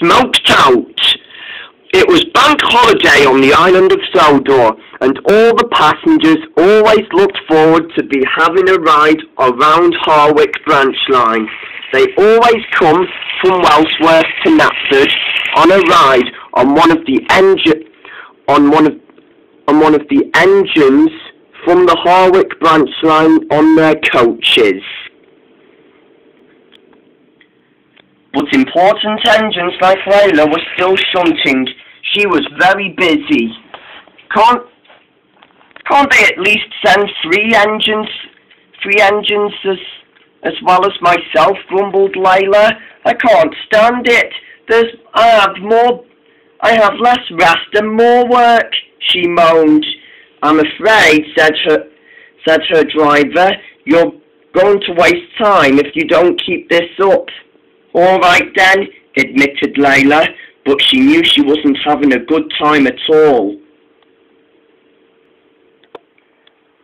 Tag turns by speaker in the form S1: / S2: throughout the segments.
S1: smoked out. It was bank holiday on the island of Sodor, and all the passengers always looked forward to be having a ride around Harwich branch line. They always come from Wellsworth to Knapford on a ride on one of the engines from the Harwich branch line on their coaches. But important engines like Layla were still shunting. She was very busy. Can't they at least send three engines as well as myself, grumbled Layla. I can't stand it. I have less rest and more work, she moaned. I'm afraid, said her driver, you're going to waste time if you don't keep this up. All right then, admitted Layla, but she knew she wasn't having a good time at all.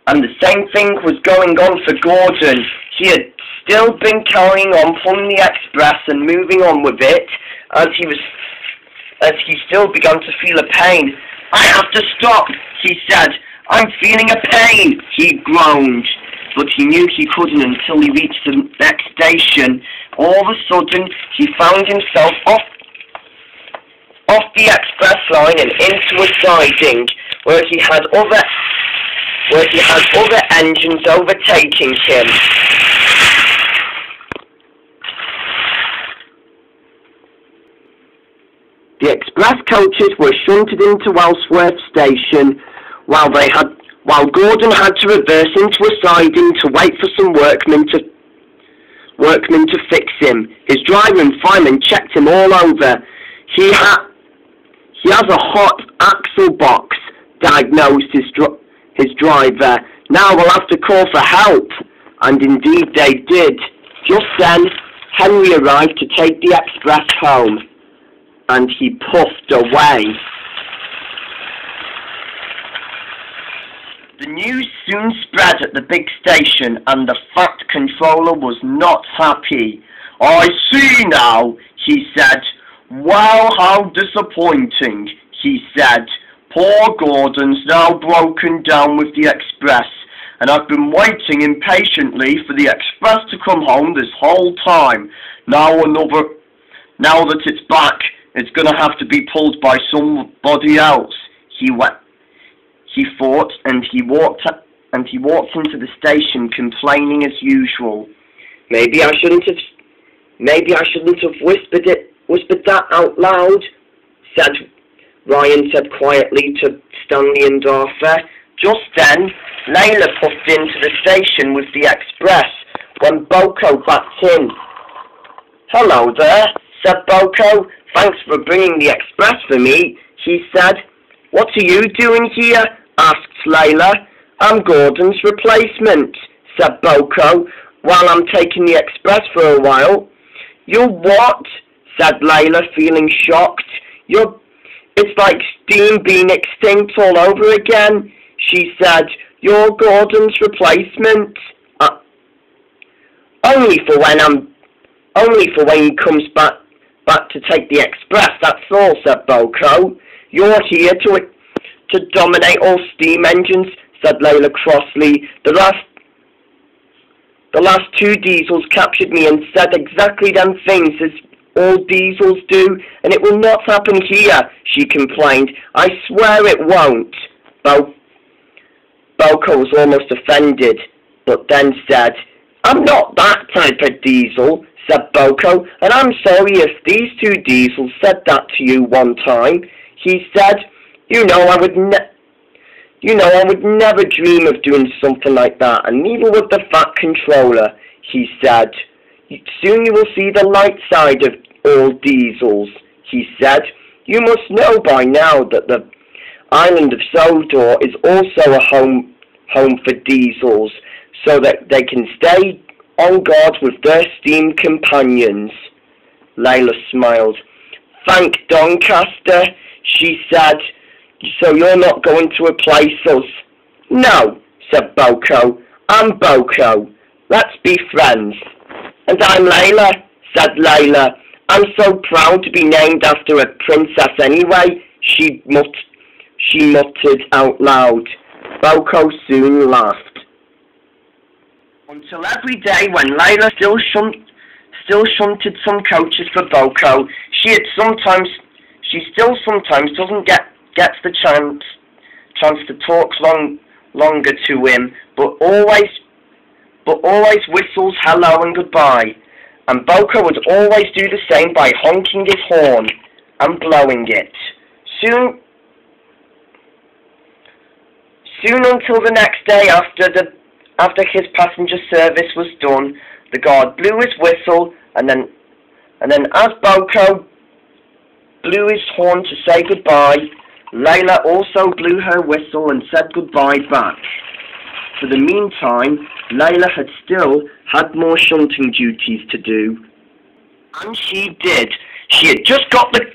S1: And the same thing was going on for Gordon. He had still been carrying on pulling the express and moving on with it as he still began to feel a pain. I have to stop, he said. I'm feeling a pain, he groaned. But he knew he couldn't until he reached the next station. All of a sudden, he found himself off the express line and into a siding where he had other engines overtaking him. The express coaches were shunted into Wellsworth station while Gordon had to reverse into a siding to wait for some workmen to fix him. His driver and fireman checked him all over. He has a hot axle box, diagnosed his driver. Now we'll have to call for help. And indeed they did. Just then, Henry arrived to take the express home. And he puffed away. The news soon spread at the big station, and the Fat Controller was not happy. I see now, he said. Well, how disappointing, he said. Poor Gordon's now broken down with the express, and I've been waiting impatiently for the express to come home this whole time. Now that it's back, it's going to have to be pulled by somebody else. He thought, and he walked into the station complaining as usual. Maybe I shouldn't have whispered that out loud, Ryan said quietly to Stanley and Arthur. Just then, Layla puffed into the station with the express when Boko backed in. Hello there, said Boko. Thanks for bringing the express for me, he said. What are you doing here? Asked Layla. I'm Gordon's replacement, said Boko, while I'm taking the express for a while. You what? Said Layla, feeling shocked. It's like steam being extinct all over again, she said. You're Gordon's replacement. Only for when he comes back to take the express, that's all, said Boko. You're here to dominate all steam engines, said Layla crossly. The last two diesels captured me and said exactly them things as all diesels do, and it will not happen here, she complained. I swear it won't. Boko was almost offended, but then said, I'm not that type of diesel, said Boko, and I'm sorry if these two diesels said that to you one time. He said, I would never dream of doing something like that, and neither would the Fat Controller, he said. Soon you will see the light side of all diesels, he said. You must know by now that the island of Sodor is also a home for diesels, so that they can stay on guard with their steam companions. Layla smiled. Thank Doncaster, she said. So you're not going to replace us? No, said Boko. I'm Boko. Let's be friends. And I'm Layla, said Layla. I'm so proud to be named after a princess anyway, she muttered out loud. Boko soon laughed. Until every day when Layla still shunted some coaches for Boko, she still sometimes doesn't get the chance to talk longer to him, but always whistles hello and goodbye. And Boko would always do the same by honking his horn and blowing it. Soon until the next day after his passenger service was done, the guard blew his whistle, and then as Boko blew his horn to say goodbye, Layla also blew her whistle and said goodbye back. For the meantime, Layla had still had more shunting duties to do. And she did. She had just got the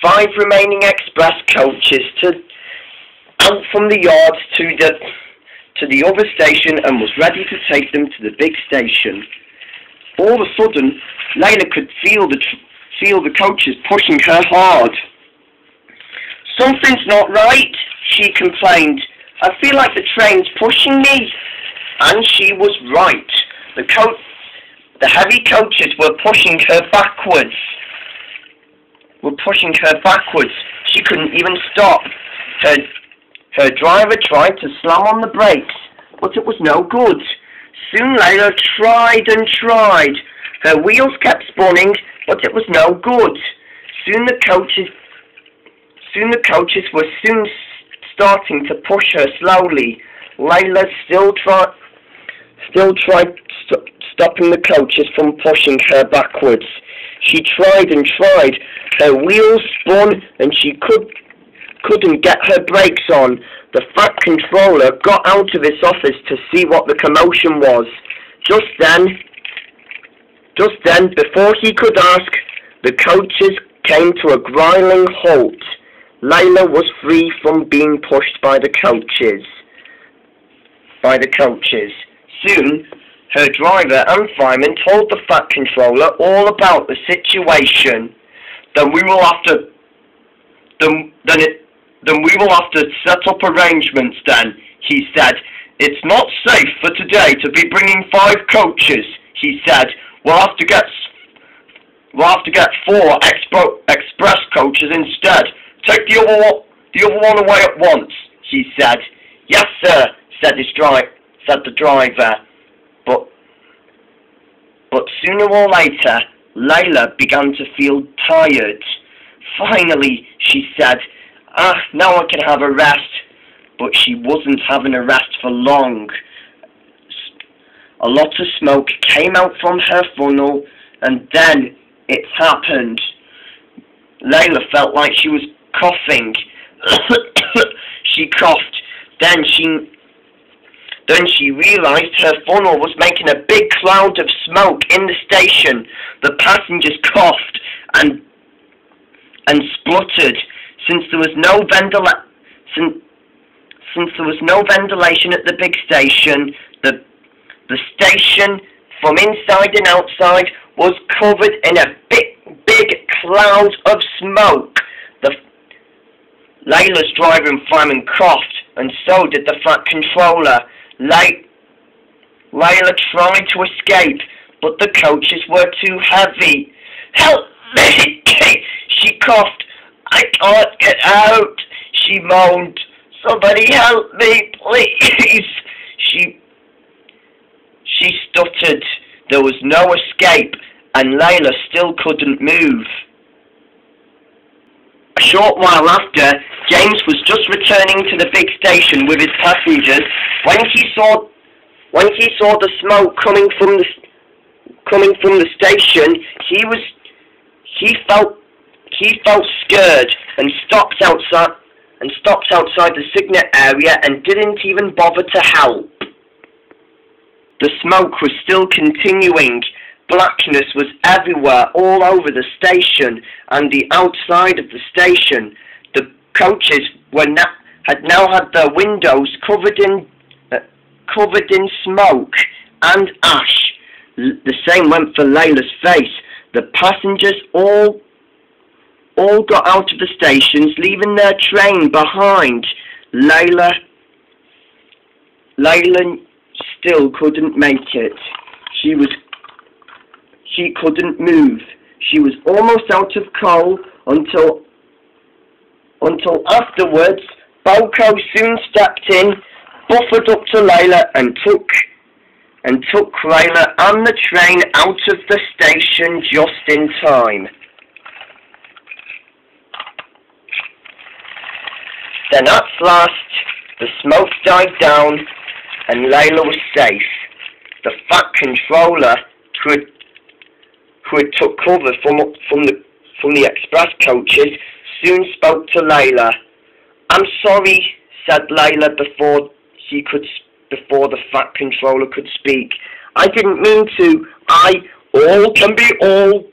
S1: 5 remaining express coaches out from the yards to the other station and was ready to take them to the big station. All of a sudden, Layla could feel the coaches pushing her hard. "Something's not right," she complained. "I feel like the train's pushing me." And she was right. The heavy coaches were pushing her backwards. She couldn't even stop. Her driver tried to slam on the brakes, but it was no good. Soon Layla tried and tried. Her wheels kept spinning, but it was no good. Soon the coaches were starting to push her slowly. Layla still tried stopping the coaches from pushing her backwards. She tried and tried. Her wheels spun and she couldn't get her brakes on. The Fat Controller got out of his office to see what the commotion was. Just then, before he could ask, the coaches came to a growling halt. Layla was free from being pushed by the coaches. Soon, her driver and fireman told the Fat Controller all about the situation. Then we will have to set up arrangements then, he said. "It's not safe for today to be bringing 5 coaches," he said. We'll have to get 4 express coaches instead. Take the other one away at once," he said. "Yes, sir," said the driver. But sooner or later, Layla began to feel tired. "Finally," she said, "now I can have a rest." But she wasn't having a rest for long. A lot of smoke came out from her funnel, and then it happened. Layla felt like she was coughing. She coughed. Then she realized her funnel was making a big cloud of smoke in the station. The passengers coughed and spluttered. Since there was no ventilation at the big station, the station from inside and outside was covered in a big cloud of smoke. Layla's driver and fireman coughed, and so did the Fat Controller. Layla tried to escape, but the coaches were too heavy. "Help me!" she coughed. "I can't get out," she moaned. "Somebody help me, please." She stuttered. There was no escape, and Layla still couldn't move. A short while after, James was just returning to the big station with his passengers when he saw the smoke coming from the station. He felt scared and stopped outside the signet area and didn't even bother to help. The smoke was still continuing. Blackness was everywhere, all over the station and the outside of the station. The coaches had now had their windows covered in smoke and ash. The same went for Layla's face. The passengers all got out of the stations, leaving their train behind. Layla still couldn't make it. She couldn't move. She was almost out of coal until afterwards. Boko soon stepped in, buffered up to Layla and took Layla and the train out of the station just in time. Then at last the smoke died down and Layla was safe. The Fat Controller, who had took cover from the express coaches, soon spoke to Layla. "I'm sorry," said Layla before the Fat Controller could speak. "I didn't mean to. All can be all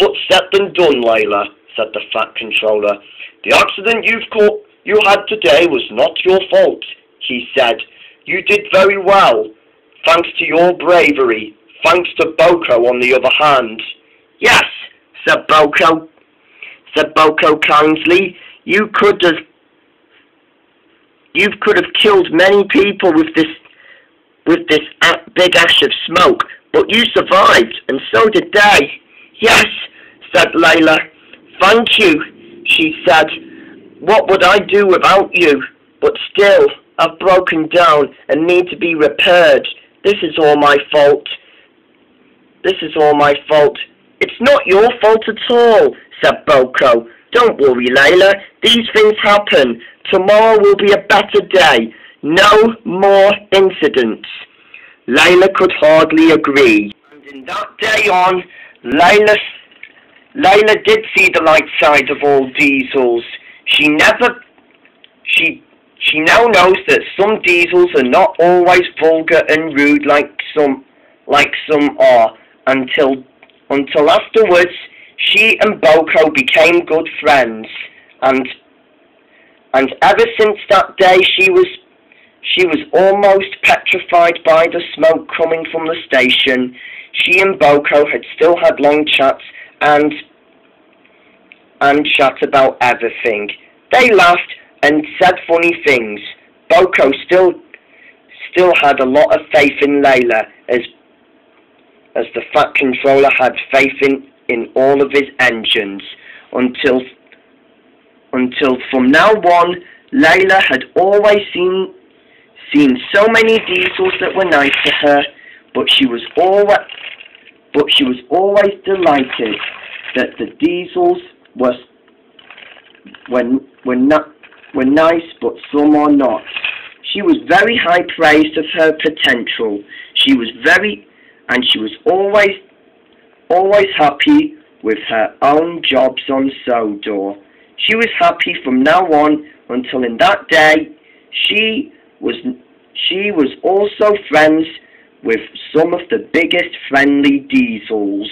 S1: but said and done, Layla," said the Fat Controller. "The accident you had today was not your fault," he said. "You did very well, thanks to your bravery. Thanks to Boko, on the other hand." "Yes," said Boko kindly. You could have killed many people with this big ash of smoke, but you survived, and so did they." "Yes," said Layla. "Thank you," she said. "What would I do without you? But still, I've broken down and need to be repaired. This is all my fault. "It's not your fault at all," said Boko. "Don't worry, Layla. These things happen. Tomorrow will be a better day. No more incidents." Layla could hardly agree. And in that day on, Layla did see the light side of all diesels. She now knows that some diesels are not always vulgar and rude like some are. Until afterwards, she and Boko became good friends, and ever since that day, she was almost petrified by the smoke coming from the station. She and Boko had still had long chats and chat about everything. They laughed and said funny things. Boko still had a lot of faith in Layla, as the Fat Controller had faith in all of his engines, until from now on, Layla had always seen so many diesels that were nice to her, but she was always delighted that the diesels were nice, but some are not. She was very high praised of her potential. She was always happy with her own jobs on Sodor. She was happy from now on until in that day she was also friends with some of the biggest friendly diesels.